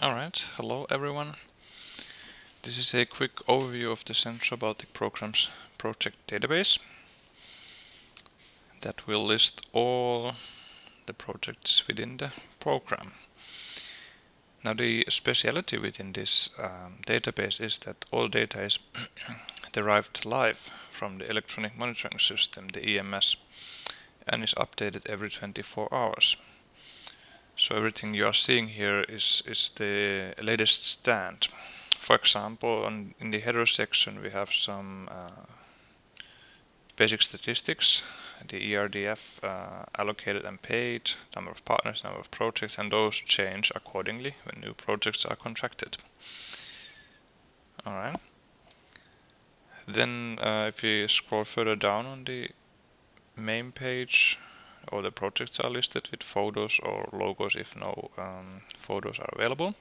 Alright, hello everyone. This is a quick overview of the Central Baltic Programs project database that will list all the projects within the program. Now the speciality within this database is that all data is derived live from the electronic monitoring system, the EMS, and is updated every 24 hours. So everything you are seeing here is the latest stand. For example, in the header section we have some basic statistics, the ERDF allocated and paid, number of partners, number of projects, and those change accordingly when new projects are contracted. Alright. Then if you scroll further down on the main page, all the projects are listed with photos or logos if no photos are available.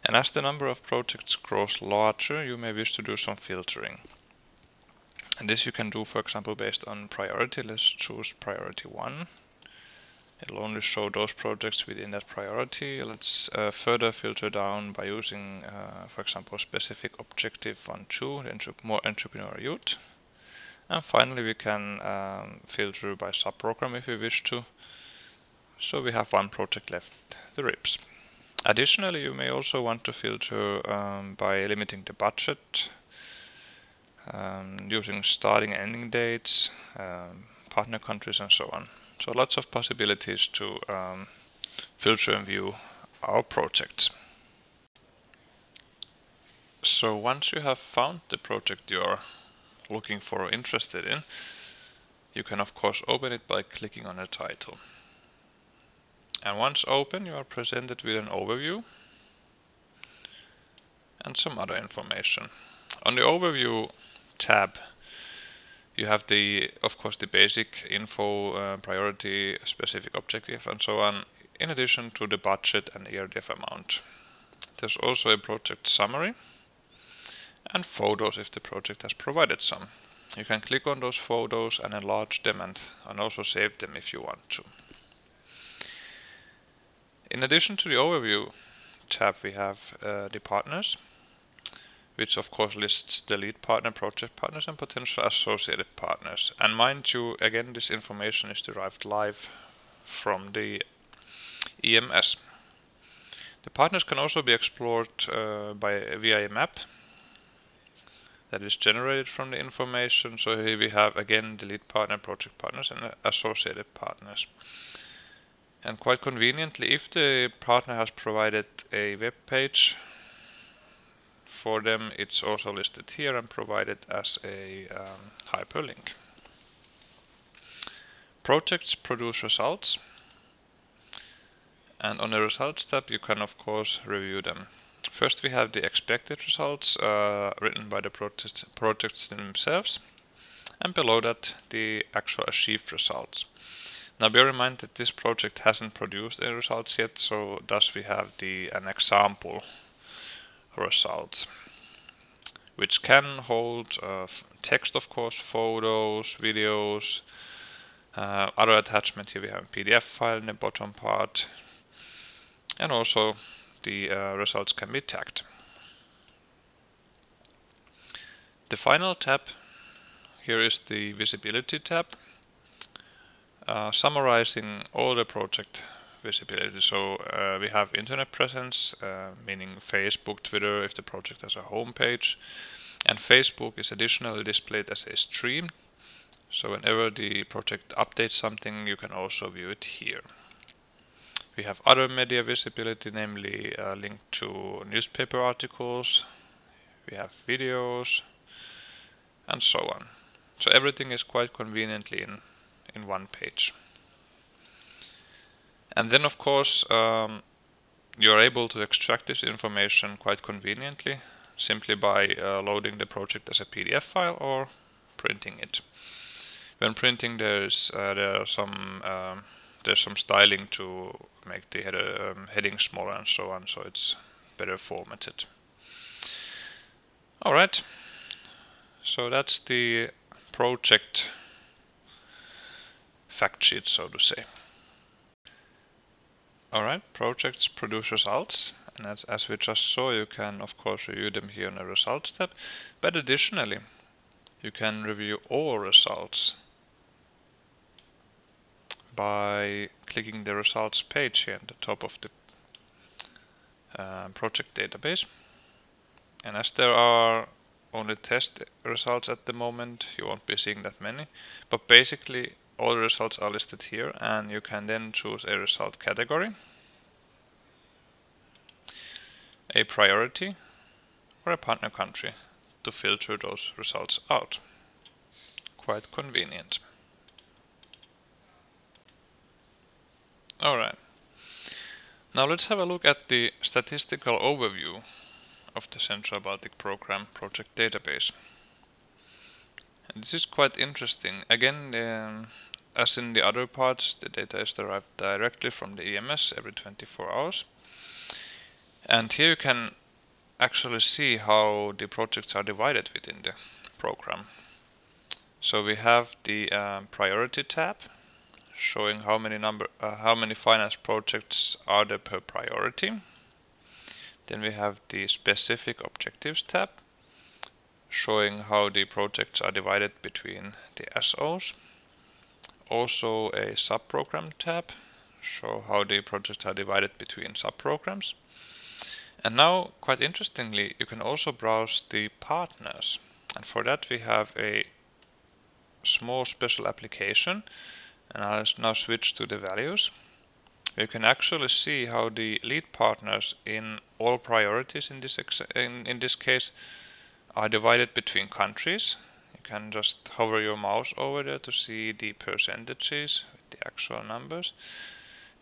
And as the number of projects grows larger, you may wish to do some filtering. And this you can do, for example, based on priority. Let's choose priority 1. It'll only show those projects within that priority. Let's further filter down by using, for example, specific objective 1, 2, more entrepreneur youth. And finally we can filter by subprogram if we wish to. So we have one project left, the RIPS. Additionally, you may also want to filter by limiting the budget, using starting and ending dates, partner countries, and so on. So lots of possibilities to filter and view our projects. So once you have found the project you're looking for or interested in, you can of course open it by clicking on the title. And once open, you are presented with an overview and some other information. On the overview tab, you have of course the basic info, priority, specific objective, and so on, in addition to the budget and ERDF amount. There's also a project summary and photos if the project has provided some. You can click on those photos and enlarge them and also save them if you want to. In addition to the overview tab, we have the partners, which of course lists the lead partner, project partners, and potential associated partners. And mind you, again, this information is derived live from the EMS. The partners can also be explored via a map that is generated from the information. So here we have again the lead partner, project partners, and associated partners. And quite conveniently, if the partner has provided a web page for them, it's also listed here and provided as a hyperlink. Projects produce results, and on the results tab you can of course review them. First we have the expected results written by the projects themselves, and below that the actual achieved results. Now bear in mind that this project hasn't produced any results yet, so thus we have an example result, which can hold text, of course, photos, videos, other attachment. Here we have a PDF file in the bottom part, and also the results can be tagged. The final tab here is the visibility tab, summarizing all the project visibility. So we have internet presence, meaning Facebook, Twitter if the project has a home page, and Facebook is additionally displayed as a stream. So whenever the project updates something, you can also view it here. We have other media visibility, namely linked to newspaper articles. We have videos, and so on. So everything is quite conveniently in one page. And then of course you are able to extract this information quite conveniently simply by loading the project as a PDF file or printing it. When printing, there's some styling to make the heading smaller and so on, so it's better formatted. Alright, so that's the project fact sheet, so to say. Alright, projects produce results, and as we just saw, you can of course review them here in the results tab, but additionally you can review all results by clicking the results page here at the top of the project database. And as there are only test results at the moment, you won't be seeing that many, but basically all the results are listed here, and you can then choose a result category, a priority, or a partner country to filter those results out. Quite convenient. Alright, now let's have a look at the statistical overview of the Central Baltic Program project database. And this is quite interesting. Again, as in the other parts, the data is derived directly from the EMS every 24 hours. And here you can actually see how the projects are divided within the program. So we have the priority tab, showing how many finance projects are there per priority. Then we have the specific objectives tab, showing how the projects are divided between the SOs. Also a subprogram tab, show how the projects are divided between subprograms. And now, quite interestingly, you can also browse the partners. And for that we have a small special application, and I'll now switch to the values. You can actually see how the lead partners in all priorities in this case are divided between countries. You can just hover your mouse over there to see the percentages with the actual numbers,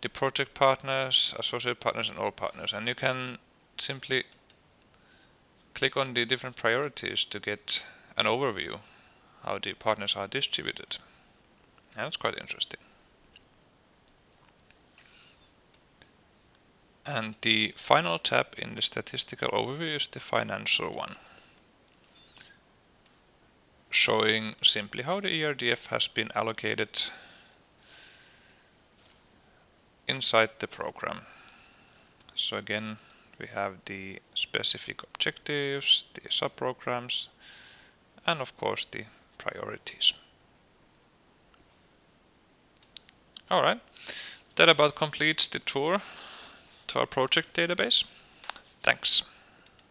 the project partners, associate partners, and all partners. And you can simply click on the different priorities to get an overview how the partners are distributed. And that's quite interesting. And the final tab in the statistical overview is the financial one, showing simply how the ERDF has been allocated inside the program. So again, we have the specific objectives, the subprograms, and of course the priorities. Alright, that about completes the tour to our project database. Thanks.